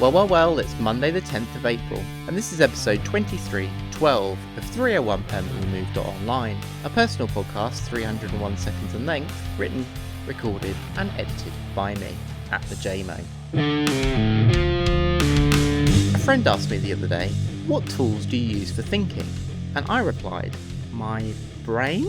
Well, it's Monday the 10th of April, and this is episode 2312 of 301 Permanently Moved.online, a personal podcast 301 seconds in length, written, recorded, and edited by me, at the JMO. A friend asked me the other day, what tools do you use for thinking? And I replied, my brain?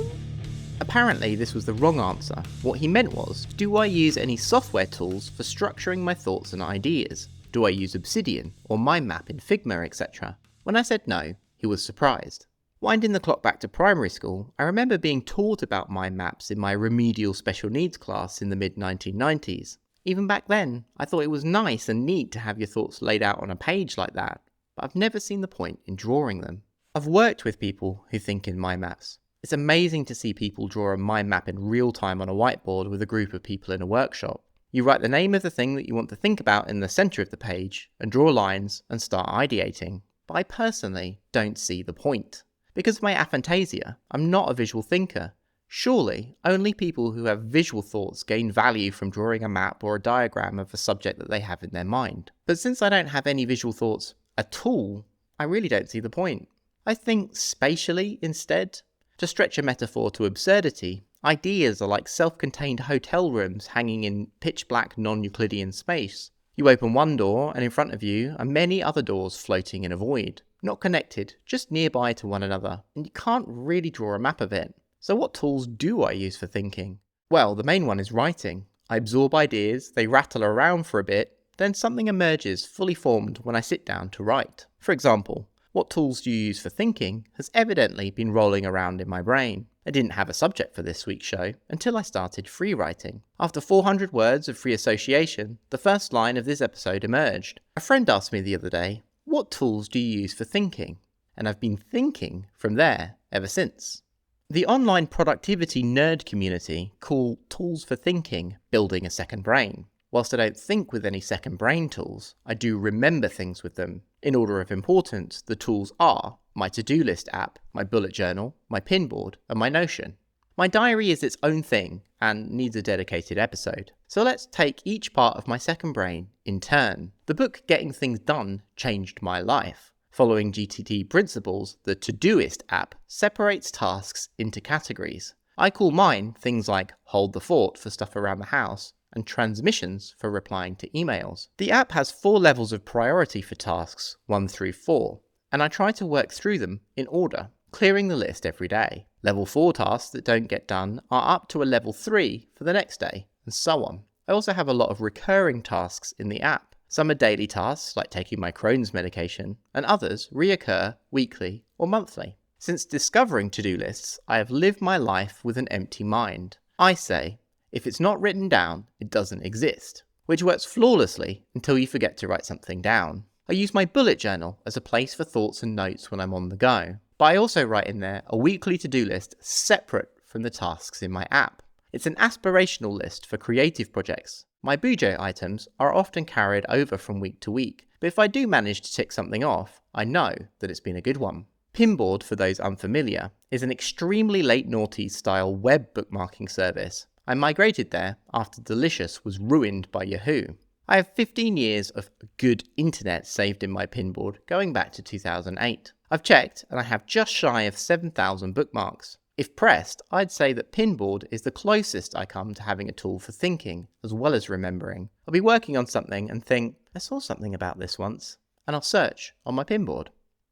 Apparently this was the wrong answer. What he meant was, do I use any software tools for structuring my thoughts and ideas? Do I use Obsidian or Mind Map in Figma, etc.? When I said no, he was surprised. Winding the clock back to primary school, I remember being taught about mind maps in my remedial special needs class in the mid-1990s. Even back then, I thought it was nice and neat to have your thoughts laid out on a page like that, but I've never seen the point in drawing them. I've worked with people who think in mind maps. It's amazing to see people draw a mind map in real time on a whiteboard with a group of people in a workshop. You write the name of the thing that you want to think about in the centre of the page and draw lines and start ideating. But I personally don't see the point. Because of my aphantasia, I'm not a visual thinker. Surely, only people who have visual thoughts gain value from drawing a map or a diagram of a subject that they have in their mind. But since I don't have any visual thoughts at all, I really don't see the point. I think spatially instead. To stretch a metaphor to absurdity, ideas are like self-contained hotel rooms hanging in pitch-black non-Euclidean space. You open one door and in front of you are many other doors floating in a void. Not connected, just nearby to one another, and you can't really draw a map of it. So what tools do I use for thinking? Well, the main one is writing. I absorb ideas, they rattle around for a bit, then something emerges fully formed when I sit down to write. For example, what tools do you use for thinking has evidently been rolling around in my brain. I didn't have a subject for this week's show until I started free writing. After 400 words of free association, the first line of this episode emerged. A friend asked me the other day, what tools do you use for thinking? And I've been thinking from there ever since. The online productivity nerd community call tools for thinking building a second brain. Whilst I don't think with any second brain tools, I do remember things with them. In order of importance, the tools are my to-do list app, my bullet journal, my pinboard, and my Notion. My diary is its own thing and needs a dedicated episode. So let's take each part of my second brain in turn. The book Getting Things Done changed my life. Following GTD principles, the Todoist app separates tasks into categories. I call mine things like hold the fort for stuff around the house, and transmissions for replying to emails. The app has 4 levels of priority for tasks, 1 through 4, and I try to work through them in order, clearing the list every day. Level 4 tasks that don't get done are up to a level 3 for the next day, and so on. I also have a lot of recurring tasks in the app. Some are daily tasks, like taking my Crohn's medication, and others reoccur weekly or monthly. Since discovering to-do lists, I have lived my life with an empty mind. I say, if it's not written down, it doesn't exist, which works flawlessly until you forget to write something down. I use my bullet journal as a place for thoughts and notes when I'm on the go, but I also write in there a weekly to-do list separate from the tasks in my app. It's an aspirational list for creative projects. My Bujo items are often carried over from week to week, but if I do manage to tick something off, I know that it's been a good one. Pinboard, for those unfamiliar, is an extremely late noughties style web bookmarking service. I migrated there after Delicious was ruined by Yahoo. I have 15 years of good internet saved in my pinboard going back to 2008. I've checked and I have just shy of 7,000 bookmarks. If pressed, I'd say that pinboard is the closest I come to having a tool for thinking as well as remembering. I'll be working on something and think, I saw something about this once, and I'll search on my pinboard.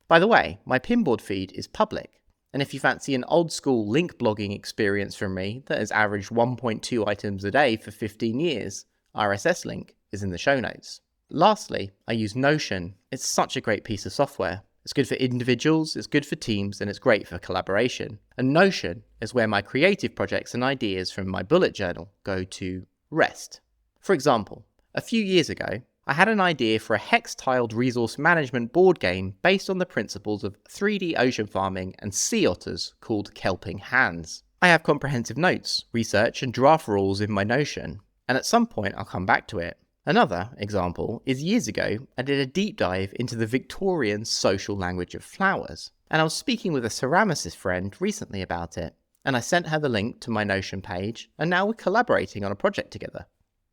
By the way, my pinboard feed is public. And if you fancy an old school link blogging experience from me that has averaged 1.2 items a day for 15 years, RSS link is in the show notes. Lastly, I use Notion. It's such a great piece of software. It's good for individuals, it's good for teams, and it's great for collaboration. And Notion is where my creative projects and ideas from my bullet journal go to rest. For example, a few years ago, I had an idea for a hex-tiled resource management board game based on the principles of 3D ocean farming and sea otters called Kelping Hands. I have comprehensive notes, research and draft rules in my Notion, and at some point I'll come back to it. Another example is years ago I did a deep dive into the Victorian social language of flowers, and I was speaking with a ceramicist friend recently about it, and I sent her the link to my Notion page, and now we're collaborating on a project together.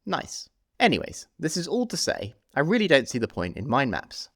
Nice. Anyways, this is all to say, I really don't see the point in mind maps.